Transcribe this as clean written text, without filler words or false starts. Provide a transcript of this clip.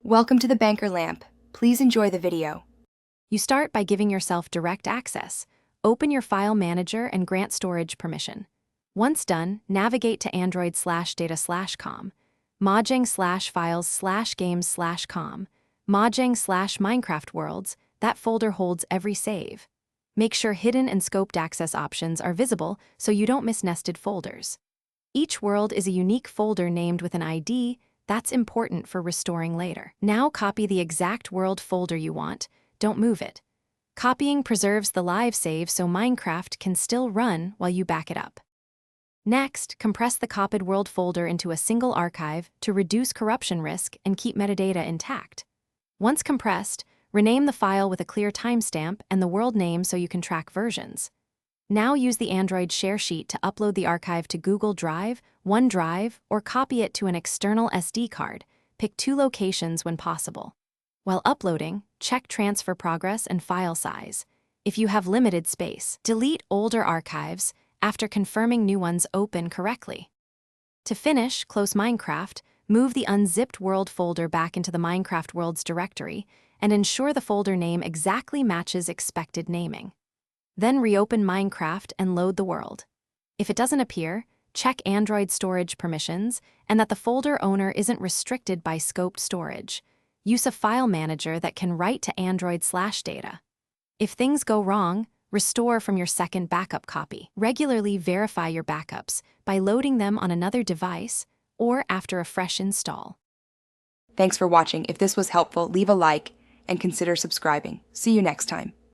Welcome to the Banker Lamp. Please enjoy the video. You start by giving yourself direct access. Open your file manager and grant storage permission. Once done, navigate to android/data/com, mojang/files/games/com, mojang/Minecraft Worlds. That folder holds every save. Make sure hidden and scoped access options are visible so you don't miss nested folders. Each world is a unique folder named with an ID. That's important for restoring later. Now copy the exact world folder you want. Don't move it. Copying preserves the live save so Minecraft can still run while you back it up. Next, compress the copied world folder into a single archive to reduce corruption risk and keep metadata intact. Once compressed, rename the file with a clear timestamp and the world name so you can track versions. Now use the Android share sheet to upload the archive to Google Drive, OneDrive, or copy it to an external SD card. Pick 2 locations when possible. While uploading, check transfer progress and file size. If you have limited space, delete older archives after confirming new ones open correctly. To finish, close Minecraft, move the unzipped world folder back into the Minecraft Worlds directory, and ensure the folder name exactly matches expected naming. Then reopen Minecraft and load the world. If it doesn't appear, check Android storage permissions and that the folder owner isn't restricted by scoped storage. Use a file manager that can write to Android/data. If things go wrong, restore from your second backup copy. Regularly verify your backups by loading them on another device or after a fresh install. Thanks for watching. If this was helpful, leave a like and consider subscribing. See you next time.